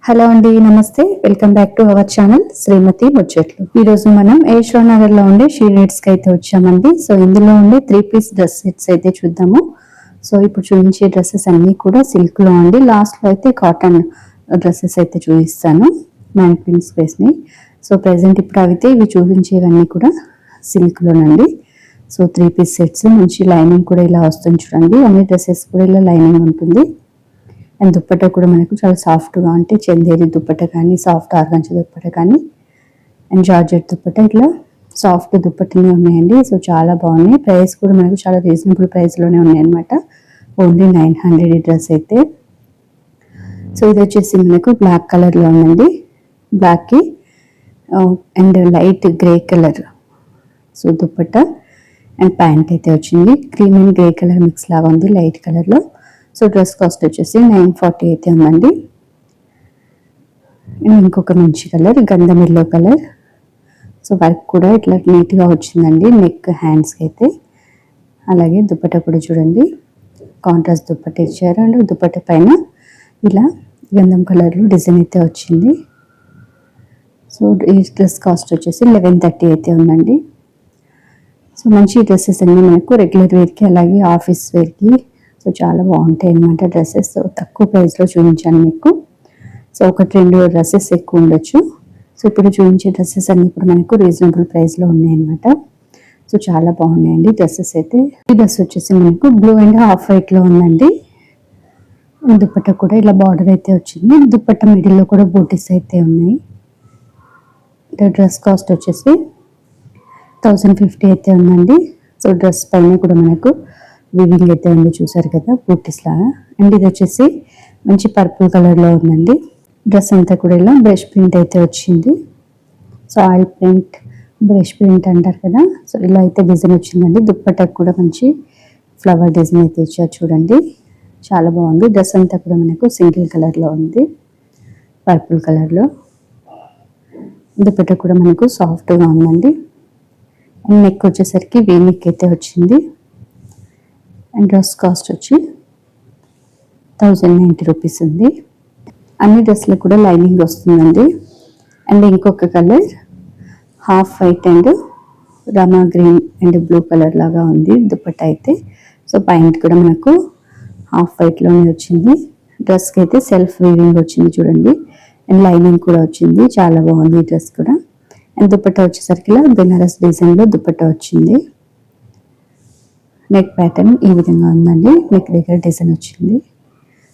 Hello అండి, నమస్తే. Welcome back to our channel Srimathi Muchatlu. ఈ రోజు మనం యశ్వంత్ నగర్ లో ఉండే షీ నీడ్స్ కి అయితే వచ్చామండి. సో ఇందులో ఉండే 3-piece డ్రెస్ సెట్స్ అయితే చూద్దాము. సో ఇప్పుడు చూపించే డ్రెస్సెస్ అన్ని కూడా సిల్క్ లో అండి. లాస్ట్ లో అయితే కాటన్ డ్రెస్సెస్ అయితే చూపిస్తాను, మ్యానిక్విన్స్ వేసినాయి. సో ప్రెసెంట్ ఇప్పుడు అయితే ఇవి చూపించేవన్నీ కూడా సిల్క్ లోనండి. సో 3-piece సెట్స్, మంచి లైనింగ్ కూడా ఇలా వస్తుంది చూడండి. అన్ని డ్రెస్సెస్ కూడా ఇలా లైనింగ్ ఉంటుంది. అండ్ దుప్పట్టా కూడా మనకు చాలా సాఫ్ట్గా, అంటే చందేరి దుప్పట్టా కానీ, సాఫ్ట్ ఆర్గంజా దుప్పట్టా కానీ, అండ్ జార్జెట్ దుప్పట్టా, ఇట్లా సాఫ్ట్ దుప్పట్టనే ఉన్నాయండి. సో చాలా బాగున్నాయి. ప్రైస్ కూడా మనకు చాలా రీజనబుల్ ప్రైస్లోనే ఉన్నాయి అనమాట. ఓన్లీ 900 ఈ డ్రెస్ అయితే. సో ఇది వచ్చేసి మనకు బ్లాక్ కలర్లో ఉందండి. బ్లాక్కి and light grey colour so dupatta and pant అయితే వచ్చింది. Cream and grey colour mix లాగా ఉంది లైట్ కలర్లో. సో డ్రెస్ కాస్ట్ వచ్చేసి 940 అయితే ఉందండి. ఇంకొక మంచి కలర్ గంధం ఎల్లో కలర్. సో వర్క్ కూడా ఇట్లా నీట్గా వచ్చిందండి నెక్, హ్యాండ్స్కి అయితే. అలాగే దుప్పట్టా కూడా చూడండి, కాంట్రాస్ట్ దుప్పట్టా ఇచ్చారు. అండ్ దుప్పట్టా పైన ఇలా గంధం కలర్లో డిజైన్ అయితే వచ్చింది. సో ఈ డ్రెస్ కాస్ట్ వచ్చేసి 1130 అయితే ఉందండి. సో మంచి డ్రెస్సెస్ అన్నీ మనకు రెగ్యులర్ వేర్కి, అలాగే ఆఫీస్ వేర్కి సో చాలా బాగుంటాయి అన్నమాట డ్రెస్సెస్. తక్కువ ప్రైస్లో చూపించాను మీకు. సో 1-2 డ్రెస్సెస్ ఎక్కువ ఉండొచ్చు. సో ఇప్పుడు చూపించే డ్రెస్సెస్ అన్ని కూడా మనకు రీజనబుల్ ప్రైస్లో ఉన్నాయన్నమాట. సో చాలా బాగున్నాయండి డ్రెస్సెస్ అయితే. ఈ డ్రెస్ వచ్చేసి మనకు బ్లూ అండ్ హాఫ్ వైట్లో ఉందండి. దుప్పట్టా కూడా ఇలా బార్డర్ అయితే వచ్చింది. దుప్పట్టా మిడిల్లో కూడా బూటీస్ అయితే ఉన్నాయి. డ్రెస్ కాస్ట్ వచ్చేసి 1050 అయితే ఉందండి. సో డ్రెస్ పైన కూడా మనకు వివింగ్ అయితే ఉంది, చూసారు కదా, బూటీస్ లాగా. అండ్ ఇది వచ్చేసి మంచి పర్పుల్ కలర్లో ఉందండి. డ్రెస్ అంతా కూడా ఇలా బ్రష్ ప్రింట్ అయితే వచ్చింది. So oil print, brush print అంటారు కదా. సో ఇలా అయితే డిజైన్ వచ్చిందండి. దుప్పట్టకు కూడా మంచి ఫ్లవర్ డిజైన్ అయితే ఇచ్చారు చూడండి, చాలా బాగుంది. డ్రెస్ అంతా కూడా మనకు సింగిల్ కలర్లో ఉంది, పర్పుల్ కలర్లో. దుప్పట్ట కూడా మనకు సాఫ్ట్గా ఉందండి. అండ్ నెక్ వచ్చేసరికి వీ నెక్ అయితే వచ్చింది. అండ్ డ్రెస్ కాస్ట్ వచ్చి 1090 రూపీస్ ఉంది. అన్ని డ్రెస్లకు కూడా లైనింగ్ వస్తుందండి. అండ్ ఇంకొక colour half white and Rama green and blue colour లాగా ఉంది దుప్పట్టా అయితే. సో పాయింట్ కూడా మనకు హాఫ్ వైట్లోనే వచ్చింది. డ్రెస్కి అయితే సెల్ఫ్ వీవింగ్ వచ్చింది చూడండి. అండ్ లైనింగ్ కూడా వచ్చింది, చాలా బాగుంది ఈ డ్రెస్ కూడా. అండ్ దుప్పట్టా వచ్చేసరికి ఇలా బెనారస్ డిజైన్లో దుప్పట్టా వచ్చింది. నెక్ ప్యాటర్న్ ఈ విధంగా ఉందండి. నెక్ దగ్గర డిజైన్ వచ్చింది.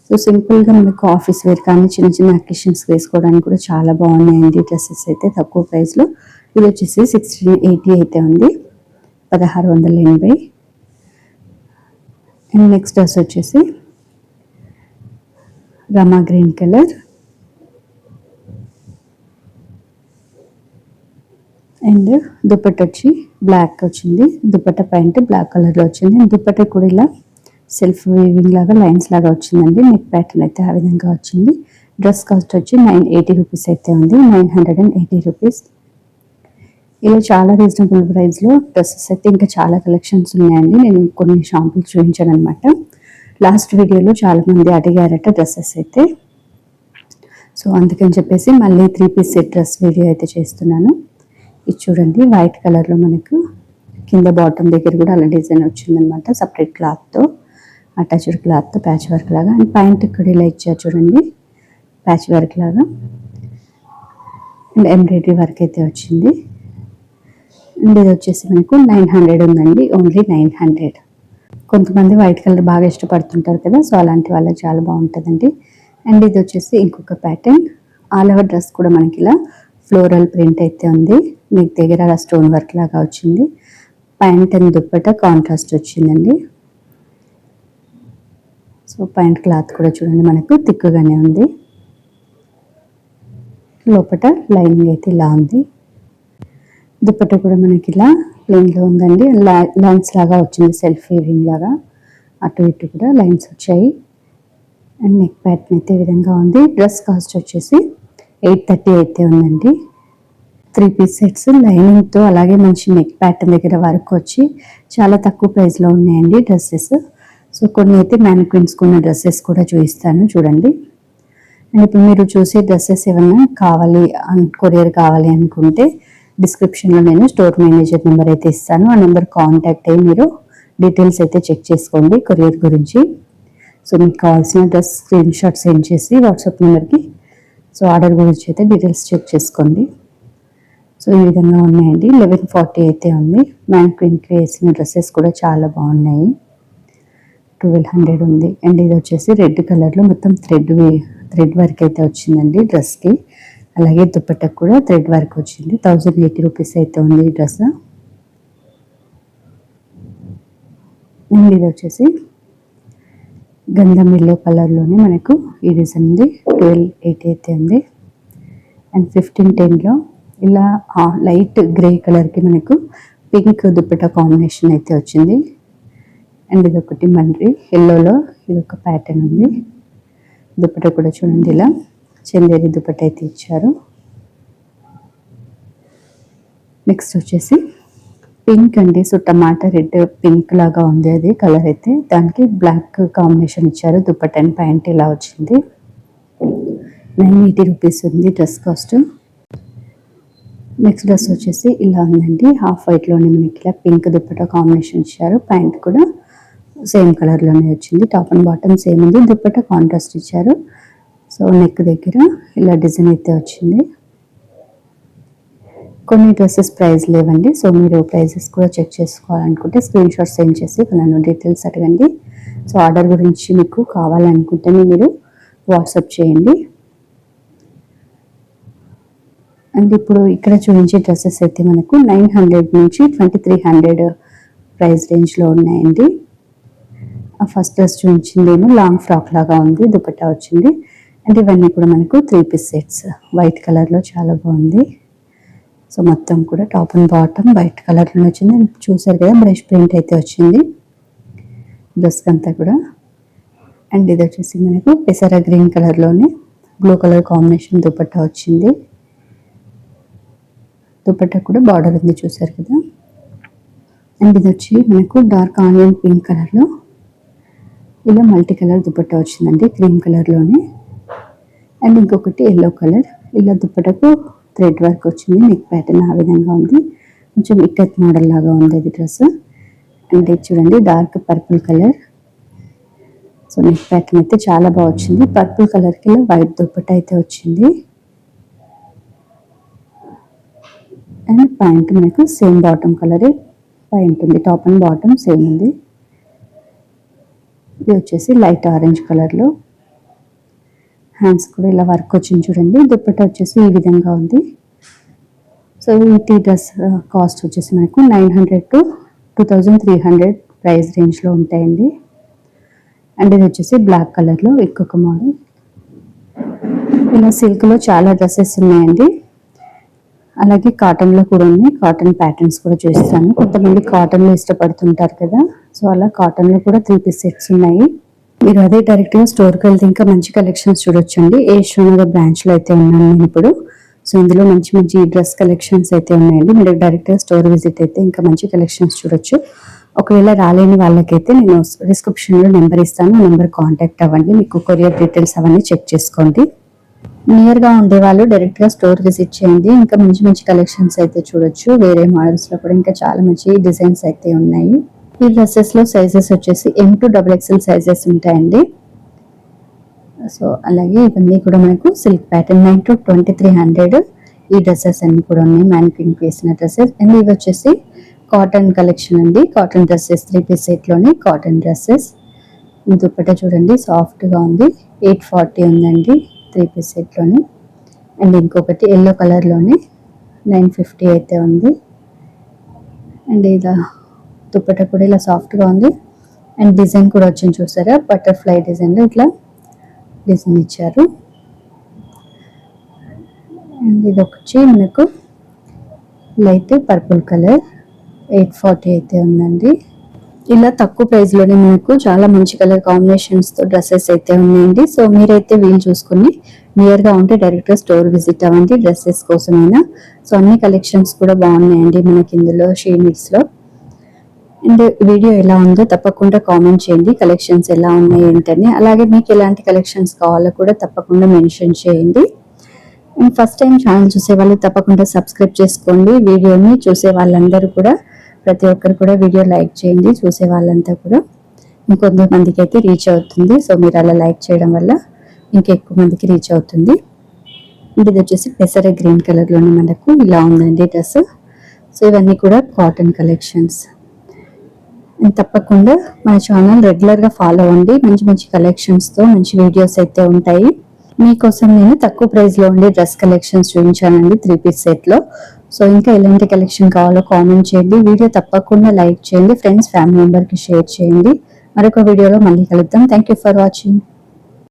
సో సింపుల్గా మనకు ఆఫీస్ వేర్ కానీ, చిన్న చిన్న అకేషన్స్ వేసుకోవడానికి కూడా చాలా బాగున్నాయండి డ్రెస్సెస్ అయితే తక్కువ ప్రైస్లో. ఇది వచ్చేసి 1680 అయితే ఉంది, 1680. అండ్ నెక్స్ట్ డ్రెస్ వచ్చేసి రమా గ్రీన్ కలర్. అండ్ దుప్పట్ట వచ్చి బ్లాక్ వచ్చింది. దుప్పట్ట ప్యాంట్ బ్లాక్ కలర్లో వచ్చింది. అండ్ దుప్పట్ట కూడా ఇలా సెల్ఫ్ వీవింగ్ లాగా లైన్స్ లాగా వచ్చిందండి. నెక్ ప్యాటర్న్ అయితే ఆ విధంగా వచ్చింది. డ్రెస్ కాస్ట్ వచ్చి 980 రూపీస్ అయితే ఉంది, 980 రూపీస్. ఇలా చాలా రీజనబుల్ ప్రైస్లో డ్రెస్సెస్ అయితే ఇంకా చాలా కలెక్షన్స్ ఉన్నాయండి. నేను కొన్ని షాంపుల్స్ చూపించాను అనమాట. లాస్ట్ వీడియోలో చాలామంది అడిగారట డ్రెస్సెస్ అయితే. సో అందుకని చెప్పేసి మళ్ళీ 3-piece సెట్ డ్రెస్ వీడియో అయితే చేస్తున్నాను. ఇది చూడండి, వైట్ కలర్లో మనకు కింద బాటమ్ దగ్గర కూడా అలా డిజైన్ వచ్చిందనమాట. సపరేట్ క్లాత్తో, అటాచ్డ్ క్లాత్తో ప్యాచ్ వర్క్ లాగా. అండ్ ప్యాంట్ ఇక్కడ ఇలా ఇచ్చారు చూడండి, ప్యాచ్ వర్క్ లాగా. అండ్ ఎంబ్రాయిడరీ వర్క్ అయితే వచ్చింది. అండ్ ఇది వచ్చేసి మనకు 900 ఉందండి, ఓన్లీ 900. కొంతమంది వైట్ కలర్ బాగా ఇష్టపడుతుంటారు కదా, సో అలాంటి వాళ్ళకి చాలా బాగుంటుందండి. అండ్ ఇది వచ్చేసి ఇంకొక ప్యాటర్న్. ఆల్ ఓవర్ డ్రెస్ కూడా మనకి ఇలా ఫ్లోరల్ ప్రింట్ అయితే ఉంది. నెక్ దగ్గర అలా స్టోన్ వర్క్ లాగా వచ్చింది. ప్యాంట్ అండ్ దుప్పట్టా కాంట్రాస్ట్ వచ్చిందండి. సో ప్యాంట్ క్లాత్ కూడా చూడండి మనకు థిక్గానే ఉంది. లోపల లైనింగ్ అయితే ఇలా ఉంది. దుప్పట్టా కూడా మనకి ఇలా ప్లెయిన్లో ఉందండి. లైన్స్ లాగా వచ్చింది, సెల్ఫ్ వీవింగ్ లాగా. అటు ఇటు కూడా లైన్స్ వచ్చాయి. అండ్ నెక్ ప్యాటర్న్ అయితే ఈ విధంగా ఉంది. డ్రెస్ కాస్ట్ వచ్చేసి 830 అయితే ఉందండి. 3-piece సెట్స్ లైనింగ్తో, అలాగే మంచి నెక్ ప్యాటర్న్ దగ్గర వర్క్ వచ్చి చాలా తక్కువ ప్రైస్లో ఉన్నాయండి డ్రెస్సెస్. సో కొన్ని అయితే మ్యానిక్విన్స్ కొన్న డ్రెస్సెస్ కూడా చూపిస్తాను చూడండి. అండ్ ఇప్పుడు మీరు చూసే డ్రెస్సెస్ ఏమన్నా కావాలి కొరియర్ కావాలి అనుకుంటే డిస్క్రిప్షన్లో నేను స్టోర్ మేనేజర్ నెంబర్ అయితే ఇస్తాను. ఆ నెంబర్ కాంటాక్ట్ అయ్యి మీరు డీటెయిల్స్ అయితే చెక్ చేసుకోండి కొరియర్ గురించి. సో మీకు కావాల్సిన డ్రెస్ స్క్రీన్ షాట్ సెండ్ చేసి వాట్సాప్ నెంబర్కి సో ఆర్డర్ గురించి అయితే డీటెయిల్స్ చెక్ చేసుకోండి. సో ఈ విధంగా ఉన్నాయండి. 1140 అయితే ఉంది. మ్యాన్క్విన్కి వేసిన డ్రెస్సెస్ కూడా చాలా బాగున్నాయి. 1200 ఉంది. అండ్ ఇది వచ్చేసి రెడ్ కలర్లో మొత్తం థ్రెడ్ వర్క్ అయితే వచ్చిందండి డ్రెస్కి. అలాగే దుపట్టకు కూడా థ్రెడ్ వర్క్ వచ్చింది. 1080 రూపీస్ అయితే ఉంది ఈ డ్రెస్. అండ్ ఇది వచ్చేసి గంధం ఎల్లో కలర్లోనే మనకు ఈ డిజైన్ ఉంది. 1280 అయితే ఉంది. అండ్ 1510లో ఇలా లైట్ గ్రే కలర్కి మనకు పింక్ దుపట్టా కాంబినేషన్ అయితే వచ్చింది. అండ్ ఇది ఒకటి మండ్రి ఎల్లోలో ఇది ఒక ప్యాటర్న్ ఉంది. దుపట్టా కూడా చూడండి ఇలా చందేరి దుపట్టా అయితే ఇచ్చారు. నెక్స్ట్ వచ్చేసి పింక్ అండి. సో టమాటా రెడ్ పింక్ లాగా ఉంది అది కలర్ అయితే. దానికి బ్లాక్ కాంబినేషన్ ఇచ్చారు. దుపట్టా అండ్ ప్యాంట్ ఇలా వచ్చింది. 980 రూపీస్ ఉంది డ్రెస్ కాస్ట్. నెక్స్ట్ డ్రెస్ వచ్చేసి ఇలా ఉందండి. హాఫ్ వైట్లోనే మనకి ఇలా పింక్ దుపట్టా కాంబినేషన్ ఇచ్చారు. ప్యాంట్ కూడా సేమ్ కలర్లోనే వచ్చింది. టాప్ అండ్ బాటమ్ సేమ్ ఉంది. దుపట్టా కాంట్రాస్ట్ ఇచ్చారు. సో నెక్ దగ్గర ఇలా డిజైన్ అయితే వచ్చింది. కొన్ని డ్రెస్సెస్ ప్రైస్ లేవండి. సో మీరు ప్రైజెస్ కూడా చెక్ చేసుకోవాలనుకుంటే స్క్రీన్ షాట్ సెండ్ చేసి నన్ను డీటెయిల్స్ అడగండి. సో ఆర్డర్ గురించి మీకు కావాలనుకుంటేనే మీరు వాట్సాప్ చేయండి. అండ్ ఇప్పుడు ఇక్కడ చూపించే డ్రెస్సెస్ అయితే మనకు 900 నుంచి 2300 ప్రైస్ రేంజ్లో ఉన్నాయండి. ఆ ఫస్ట్ డ్రెస్ చూపించిందేమో లాంగ్ ఫ్రాక్ లాగా ఉంది. దుపట్టా వచ్చింది. అండ్ ఇవన్నీ కూడా మనకు 3 పీస్ సెట్స్ వైట్ కలర్లో చాలా బాగుంది. సో మొత్తం కూడా టాప్ అండ్ బాటమ్ వైట్ కలర్లో వచ్చింది. చూసారు కదా బ్రష్ ప్రింట్ అయితే వచ్చింది డ్రెస్ అంతా కూడా. అండ్ ఇది వచ్చేసి మనకు పెసర గ్రీన్ కలర్లోనే బ్లూ కలర్ కాంబినేషన్ దుపట్టా వచ్చింది. దుపట్టా కూడా బార్డర్ ఉంది చూసారు కదా. అండ్ ఇది వచ్చి మనకు డార్క్ ఆనియన్ పింక్ కలర్లో ఇలా మల్టీ కలర్ దుపట్టా వచ్చిందండి క్రీమ్ కలర్లోనే. అండ్ ఇంకొకటి ఎల్లో కలర్ ఇలా దుపట్టకు థ్రెడ్ వర్క్ వచ్చింది. నెక్ ప్యాటర్న్ ఆ విధంగా ఉంది. కొంచెం ఇక్కత్ మోడల్ లాగా ఉంది అది డ్రెస్. అండ్ ఇది చూడండి dark purple colour. So neck pattern అయితే చాలా బాగా వచ్చింది. పర్పుల్ కలర్కి ఇలా వైట్ దుపట్టా అయితే వచ్చింది. అండ్ ప్యాంట్ మనకు సేమ్ బాటమ్ కలరే ప్యాంట్ ఉంది. టాప్ అండ్ బాటమ్ సేమ్ ఉంది. ఇది వచ్చేసి లైట్ ఆరెంజ్ కలర్లో హ్యాండ్స్ కూడా ఇలా వర్క్ వచ్చింది చూడండి. దుపట్టా వచ్చేసి ఈ విధంగా ఉంది. సో ఈ డ్రెస్ కాస్ట్ వచ్చేసి మనకు 900 to 2300 ప్రైస్ రేంజ్లో ఉంటాయండి. అండ్ ఇది వచ్చేసి బ్లాక్ కలర్లో ఇంకొక మోడల్. ఇలా సిల్క్లో చాలా డ్రెస్సెస్ ఉన్నాయండి. అలాగే కాటన్లో కూడా ఉన్నాయి. కాటన్ ప్యాటర్న్స్ కూడా చూస్తాను. కొంతమంది కాటన్లో ఇష్టపడుతుంటారు కదా. సో అలా కాటన్లో కూడా 3 పీస్ సెట్స్ ఉన్నాయి. మీరు అదే డైరెక్ట్గా స్టోర్కి వెళ్తే ఇంకా మంచి కలెక్షన్స్ చూడొచ్చండి. యశ్వంతనగర్ బ్రాంచ్లో అయితే ఉన్నాను నేను ఇప్పుడు. సో ఇందులో మంచి మంచి డ్రెస్ కలెక్షన్స్ అయితే ఉన్నాయండి. మీరు డైరెక్ట్గా స్టోర్ విజిట్ అయితే ఇంకా మంచి కలెక్షన్స్ చూడొచ్చు. ఒకవేళ రాలేని వాళ్ళకైతే నేను డిస్క్రిప్షన్లో నెంబర్ ఇస్తాను. ఆ నెంబర్ కాంటాక్ట్ అవ్వండి. మీకు కొరియర్ డీటెయిల్స్ అవన్నీ చెక్ చేసుకోండి. నియర్గా ఉండే వాళ్ళు డైరెక్ట్గా స్టోర్ విజిట్ చేయండి. ఇంకా మంచి మంచి కలెక్షన్స్ అయితే చూడొచ్చు. వేరే మోడల్స్లో కూడా ఇంకా చాలా మంచి డిజైన్స్ అయితే ఉన్నాయి. ఈ డ్రెస్సెస్లో సైజెస్ వచ్చేసి M to XXL సైజెస్ ఉంటాయండి. సో అలాగే ఇవన్నీ కూడా మనకు సిల్క్ ప్యాటర్న్ 9 to 2300 ఈ డ్రెస్సెస్ అన్ని కూడా ఉన్నాయి. మ్యాన్క్విన్కి వేసిన డ్రెస్సెస్. అండ్ ఇవి వచ్చేసి కాటన్ కలెక్షన్ అండి. కాటన్ డ్రెస్సెస్ 3 పీస్ సెట్లోనే కాటన్ డ్రెస్సెస్. దుపట్టా చూడండి సాఫ్ట్గా ఉంది. 840 ఉందండి 3 పీస్ సెట్లోనే. అండ్ ఇంకొకటి ఎల్లో కలర్లోనే 950 అయితే ఉంది. అండ్ ఇలా దుపట్టా కూడా ఇలా సాఫ్ట్గా ఉంది. అండ్ డిజైన్ కూడా వచ్చింది చూసారా బటర్ఫ్లై డిజైన్లో ఇట్లా డిజైన్ ఇచ్చారు. అండ్ ఇది వచ్చి మనకు లైట్ పర్పుల్ కలర్ 840 అయితే ఉందండి. ఇలా తక్కువ ప్రైస్లోనే మనకు చాలా మంచి కలర్ కాంబినేషన్స్తో డ్రెస్సెస్ అయితే ఉన్నాయండి. సో మీరైతే వీలు చూసుకుని నియర్గా ఉంటే డైరెక్ట్గా స్టోర్ విజిట్ అవ్వండి డ్రెస్సెస్ కోసమైనా. సో అన్ని కలెక్షన్స్ కూడా బాగున్నాయండి మనకి ఇందులో షీనిట్స్లో. అండ్ వీడియో ఎలా ఉందో తప్పకుండా కామెంట్ చేయండి, కలెక్షన్స్ ఎలా ఉన్నాయి ఏంటని. అలాగే మీకు ఎలాంటి కలెక్షన్స్ కావాలో కూడా తప్పకుండా మెన్షన్ చేయండి. అండ్ ఫస్ట్ టైం ఛానల్ చూసే వాళ్ళు తప్పకుండా సబ్స్క్రైబ్ చేసుకోండి. వీడియోని చూసే వాళ్ళందరూ కూడా ప్రతి ఒక్కరు కూడా వీడియో లైక్ చేయండి. చూసే వాళ్ళంతా కూడా ఇంకొంతమందికి అయితే రీచ్ అవుతుంది. సో మీరు అలా లైక్ చేయడం వల్ల ఇంకెక్కువ మందికి రీచ్ అవుతుంది. ఇది వచ్చేసి పెసర గ్రీన్ కలర్లోనే మనకు ఇలా ఉందండి డ్రెస్. సో ఇవన్నీ కూడా కాటన్ కలెక్షన్స్. అండ్ తప్పకుండా మన ఛానల్ రెగ్యులర్గా ఫాలో అవ్వండి. మంచి మంచి కలెక్షన్స్తో మంచి వీడియోస్ అయితే ఉంటాయి. మీకోసం నేను తక్కువ ప్రైస్లో ఉండే డ్రెస్ కలెక్షన్స్ చూపించానండి 3 పీస్ సెట్లో. సో ఇంకా ఎలాంటి కలెక్షన్ కావాలో కామెంట్ చేయండి. వీడియో తప్పకుండా లైక్ చేయండి. ఫ్రెండ్స్ ఫ్యామిలీ మెంబర్కి షేర్ చేయండి. మరొక వీడియోలో మళ్ళీ కలుద్దాం. Thank you for watching.